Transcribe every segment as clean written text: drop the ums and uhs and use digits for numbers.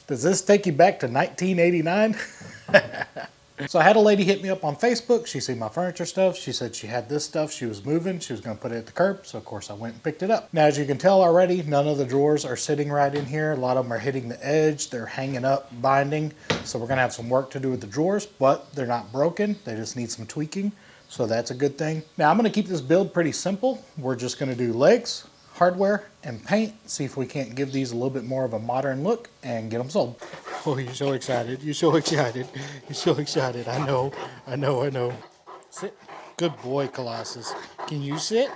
Does this take you back to 1989? So I had a lady hit me up on Facebook. She seen my furniture stuff. She said she had this stuff. She was moving. She was going to put it at the curb. So of course I went and picked it up. Now, as you can tell already, none of the drawers are sitting right in here. A lot of them are hitting the edge. They're hanging up, binding. So we're going to have some work to do with the drawers, but they're not broken. They just need some tweaking. So that's a good thing. Now I'm going to keep this build pretty simple. We're just going to do legs, hardware, and paint. See if we can't give these a little bit more of a modern look and get them sold. Oh, you're so excited. You're so excited. You're so excited. I know. I know. I know. Sit. Good boy, Colossus. Can you sit?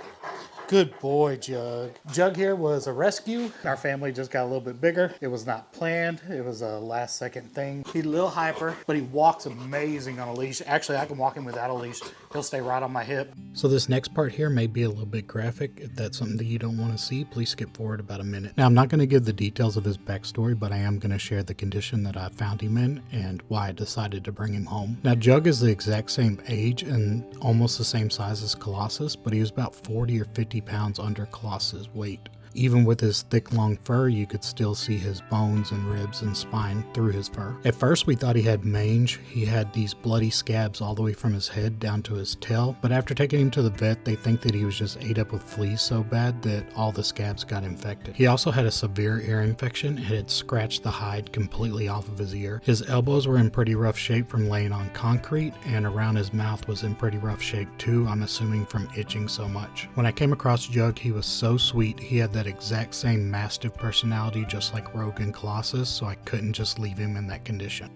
Good boy, Jug. Jug here was a rescue. Our family just got a little bit bigger. It was not planned. It was a last second thing. He's a little hyper, but he walks amazing on a leash. Actually, I can walk him without a leash. He'll stay right on my hip. So this next part here may be a little bit graphic. If that's something that you don't want to see, please skip forward about a minute. Now, I'm not going to give the details of his backstory, but I am going to share the condition that I found him in and why I decided to bring him home. Now, Jug is the exact same age and almost the same size as Colossus, but he was about 40 or 50 pounds under Colossus' weight. Even with his thick long fur, you could still see his bones and ribs and spine through his fur. At first we thought he had mange. He had these bloody scabs all the way from his head down to his tail, but after taking him to the vet, they think that he was just ate up with fleas so bad that all the scabs got infected. He also had a severe ear infection and had scratched the hide completely off of his ear. His elbows were in pretty rough shape from laying on concrete, and around his mouth was in pretty rough shape too, I'm assuming from itching so much. When I came across Jug, he was so sweet. He had that exact same Mastiff personality just like Rogue and Colossus, so I couldn't just leave him in that condition.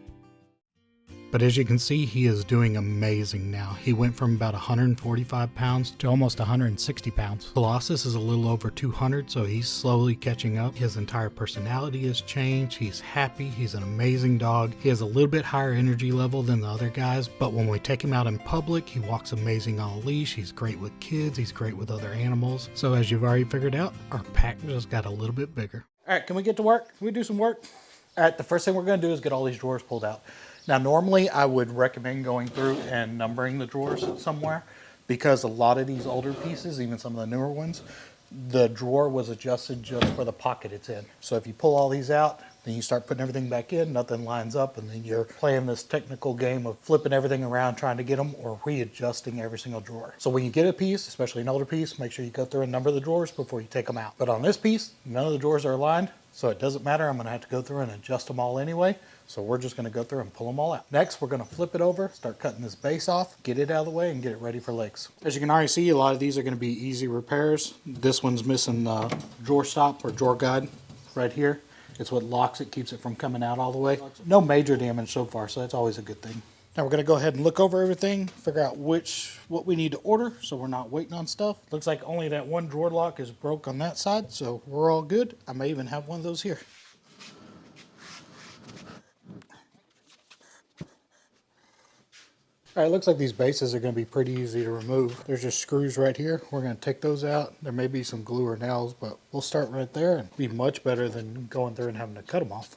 But as you can see, he is doing amazing now. He went from about 145 pounds to almost 160 pounds. Colossus is a little over 200, so he's slowly catching up. His entire personality has changed. He's happy. He's an amazing dog. He has a little bit higher energy level than the other guys, but when we take him out in public, he walks amazing on a leash. He's great with kids. He's great with other animals. So as you've already figured out, our pack just got a little bit bigger. All right, can we get to work? Can we do some work? All right, the first thing we're going to do is get all these drawers pulled out. Now, normally I would recommend going through and numbering the drawers somewhere because a lot of these older pieces, even some of the newer ones, the drawer was adjusted just for the pocket it's in. So if you pull all these out, then you start putting everything back in, nothing lines up, and then you're playing this technical game of flipping everything around, trying to get them, or readjusting every single drawer. So when you get a piece, especially an older piece, make sure you go through and number the drawers before you take them out. But on this piece, none of the drawers are aligned, so it doesn't matter. I'm gonna have to go through and adjust them all anyway. So we're just gonna go through and pull them all out. Next, we're gonna flip it over, start cutting this base off, get it out of the way, and get it ready for legs. As you can already see, a lot of these are gonna be easy repairs. This one's missing the drawer stop or drawer guide right here. It's what locks it, keeps it from coming out all the way. No major damage so far, so that's always a good thing. Now we're gonna go ahead and look over everything, figure out what we need to order so we're not waiting on stuff. Looks like only that one drawer lock is broke on that side, so we're all good. I may even have one of those here. All right, looks like these bases are going to be pretty easy to remove. There's just screws right here. We're going to take those out. There may be some glue or nails, but we'll start right there and be much better than going through and having to cut them off.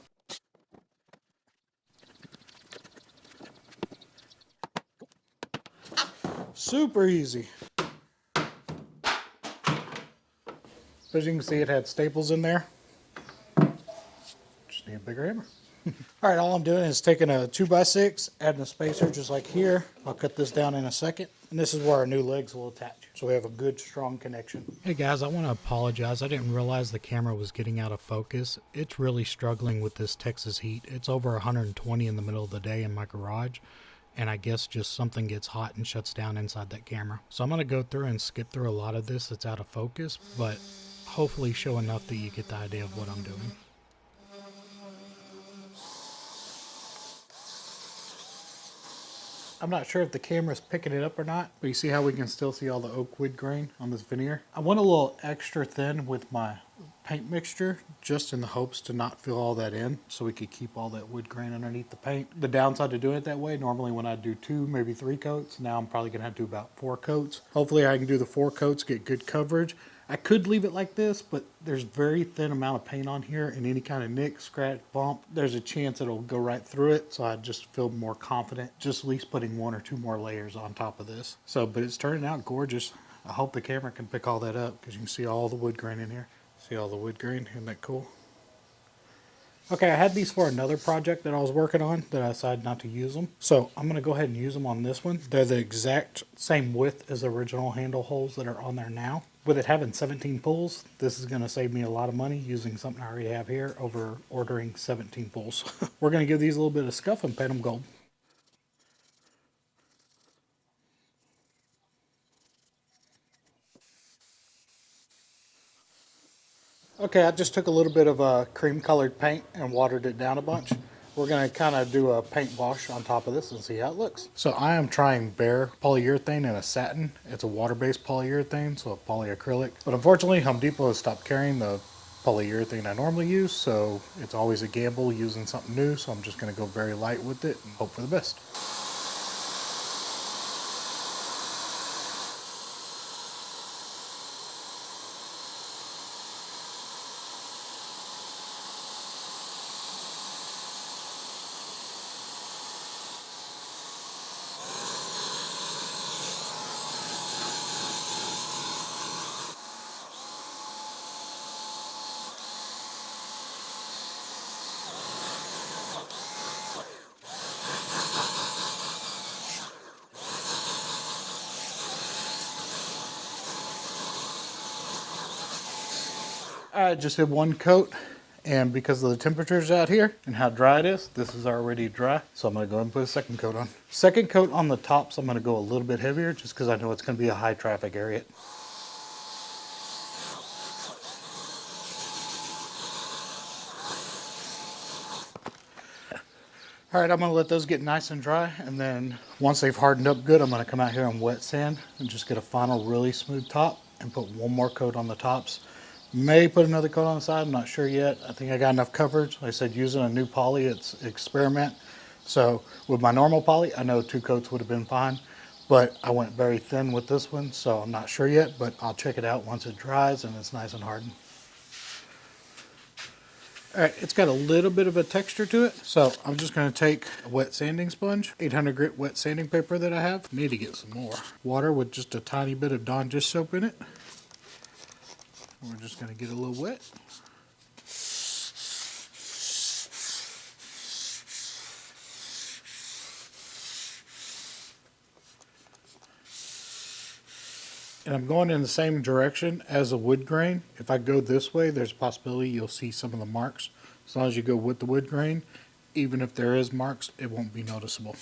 Super easy. As you can see, it had staples in there. Just need a bigger hammer. All right, all I'm doing is taking a 2x6, adding a spacer just like here. I'll cut this down in a second. And this is where our new legs will attach. So we have a good, strong connection. Hey guys, I want to apologize. I didn't realize the camera was getting out of focus. It's really struggling with this Texas heat. It's over 120 in the middle of the day in my garage. And I guess just something gets hot and shuts down inside that camera. So I'm going to go through and skip through a lot of this that's out of focus, but hopefully show enough that you get the idea of what I'm doing. I'm not sure if the camera's picking it up or not, but you see how we can still see all the oak wood grain on this veneer? I went a little extra thin with my paint mixture just in the hopes to not fill all that in so we could keep all that wood grain underneath the paint. The downside to doing it that way, normally when I do 2, maybe 3 coats, now I'm probably gonna have to do about 4 coats. Hopefully I can do the 4 coats, get good coverage. I could leave it like this, but there's very thin amount of paint on here, and any kind of nick, scratch, bump, there's a chance it'll go right through it. So I just feel more confident just at least putting 1 or 2 more layers on top of this. So, but it's turning out gorgeous. I hope the camera can pick all that up because you can see all the wood grain in here. See all the wood grain, isn't that cool? Okay, I had these for another project that I was working on that I decided not to use them. So I'm gonna go ahead and use them on this one. They're the exact same width as the original handle holes that are on there now. With it having 17 pulls, this is gonna save me a lot of money using something I already have here over ordering 17 pulls. We're gonna give these a little bit of scuff and paint them gold. Okay, I just took a little bit of cream colored paint and watered it down a bunch. We're going to kind of do a paint wash on top of this and see how it looks. So I am trying bare polyurethane and a satin. It's a water-based polyurethane, so a polyacrylic. But unfortunately, Home Depot has stopped carrying the polyurethane I normally use, so it's always a gamble using something new. So I'm just going to go very light with it and hope for the best. I just did one coat, and because of the temperatures out here and how dry it is, this is already dry. So I'm going to go ahead and put a second coat on. Second coat on the tops, I'm going to go a little bit heavier just because I know it's going to be a high traffic area. All right, I'm going to let those get nice and dry, and then once they've hardened up good, I'm going to come out here and wet sand and just get a final really smooth top and put one more coat on the tops. May put another coat on the side, I'm not sure yet. I think I got enough coverage. Like I said, using a new poly, it's experiment. So with my normal poly, I know 2 coats would have been fine, but I went very thin with this one, so I'm not sure yet, but I'll check it out once it dries and it's nice and hardened. All right, it's got a little bit of a texture to it, so I'm just going to take a wet sanding sponge, 800 grit wet sanding paper that I have. Need to get some more. Water with just a tiny bit of Dawn dish soap in it. We're just going to get a little wet. And I'm going in the same direction as a wood grain. If I go this way, there's a possibility you'll see some of the marks. As long as you go with the wood grain, even if there is marks, it won't be noticeable.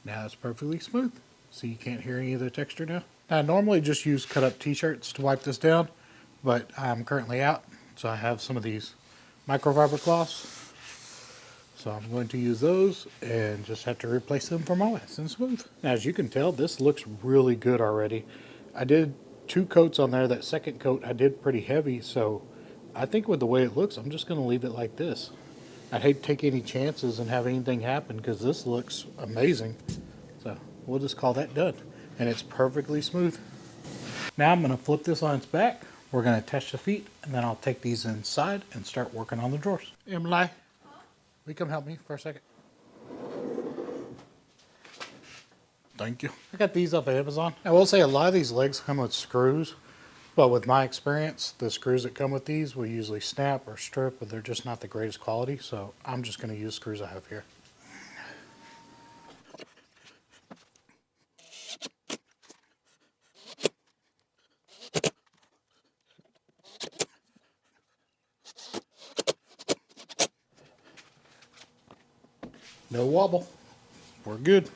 Now it's perfectly smooth. So you can't hear any of the texture now. I normally just use cut up t-shirts to wipe this down, but I'm currently out. So I have some of these microfiber cloths. So I'm going to use those and just have to replace them for my nice and smooth. Now, as you can tell, this looks really good already. I did 2 coats on there. That second coat I did pretty heavy, so I think with the way it looks, I'm just going to leave it like this. I'd hate to take any chances and have anything happen because this looks amazing. So we'll just call that done. And it's perfectly smooth. Now I'm going to flip this on its back. We're going to test the feet, and then I'll take these inside and start working on the drawers. Emily, will you come help me for a second? Thank you. I got these off of Amazon. I will say a lot of these legs come with screws, but with my experience, the screws that come with these will usually snap or strip, but they're just not the greatest quality, so I'm just going to use screws I have here. No wobble. We're good.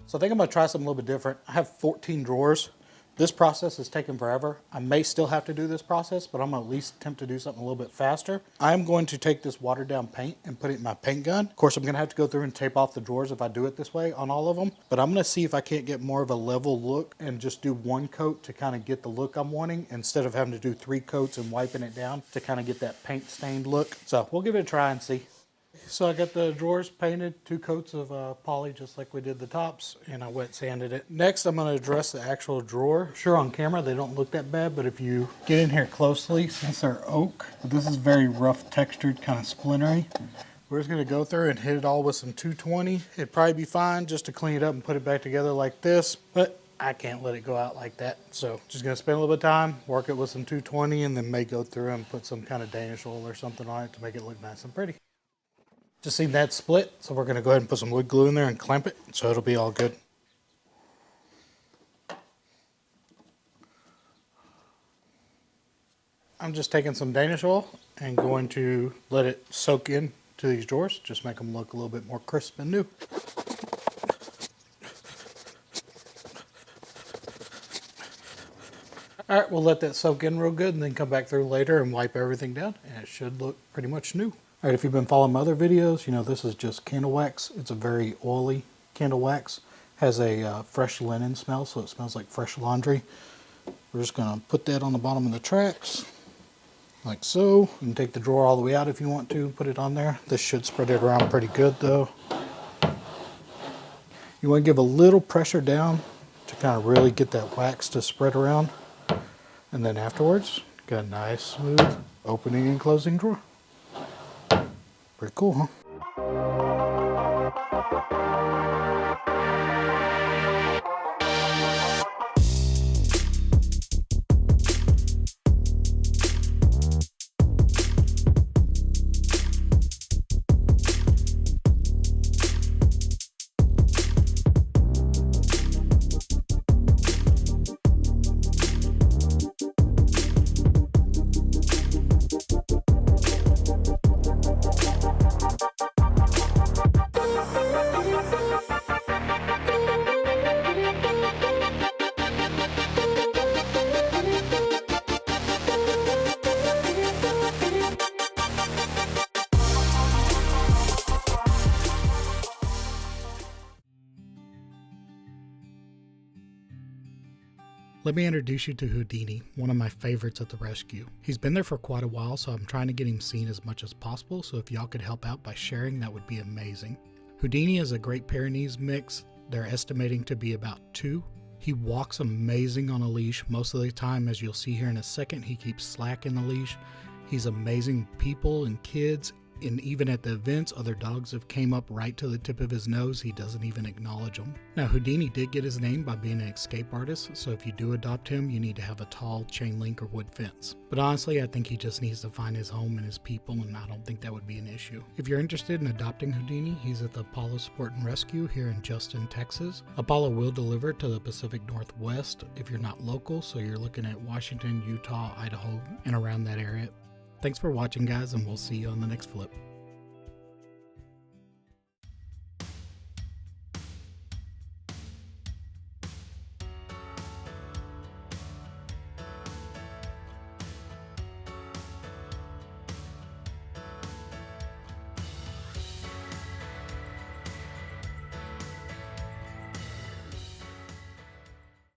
So I think I'm going to try something a little bit different. I have 14 drawers. This process is taking forever. I may still have to do this process, but I'm going to at least attempt to do something a little bit faster. I'm going to take this watered down paint and put it in my paint gun. Of course, I'm going to have to go through and tape off the drawers if I do it this way on all of them. But I'm going to see if I can't get more of a level look and just do 1 coat to kind of get the look I'm wanting instead of having to do 3 coats and wiping it down to kind of get that paint stained look. So we'll give it a try and see. So I got the drawers painted, 2 coats of poly just like we did the tops, and I wet sanded it. Next I'm going to address the actual drawer. Sure, on camera they don't look that bad, but if you get in here closely, since they're oak, this is very rough textured, kind of splintery. We're just going to go through and hit it all with some 220. It'd probably be fine just to clean it up and put it back together like this, but I can't let it go out like that. So just going to spend a little bit of time, work it with some 220, and then may go through and put some kind of Danish oil or something on it to make it look nice and pretty. Just seen that split, so we're going to go ahead and put some wood glue in there and clamp it, so it'll be all good. I'm just taking some Danish oil and going to let it soak in to these drawers, just make them look a little bit more crisp and new. All right, we'll let that soak in real good and then come back through later and wipe everything down, and it should look pretty much new. All right, if you've been following my other videos, you know this is just candle wax. It's a very oily candle wax. Has a fresh linen smell, so it smells like fresh laundry. We're just going to put that on the bottom of the tracks, like so. You can take the drawer all the way out if you want to, put it on there. This should spread it around pretty good though. You want to give a little pressure down to kind of really get that wax to spread around. And then afterwards, got a nice smooth opening and closing drawer. Pretty cool, huh? Let me introduce you to Houdini, one of my favorites at the rescue. He's been there for quite a while, so I'm trying to get him seen as much as possible, so if y'all could help out by sharing, that would be amazing. Houdini is a Great Pyrenees mix. They're estimating to be about 2. He walks amazing on a leash. Most of the time, as you'll see here in a second, he keeps slack in the leash. He's amazing people and kids, and even at the events, other dogs have came up right to the tip of his nose. He doesn't even acknowledge them. Now, Houdini did get his name by being an escape artist, so if you do adopt him, you need to have a tall chain link or wood fence. But honestly, I think he just needs to find his home and his people, and I don't think that would be an issue. If you're interested in adopting Houdini, he's at the Apollo Support and Rescue here in Justin, Texas. Apollo will deliver to the Pacific Northwest if you're not local, so you're looking at Washington, Utah, Idaho, and around that area. Thanks for watching, guys, and we'll see you on the next flip.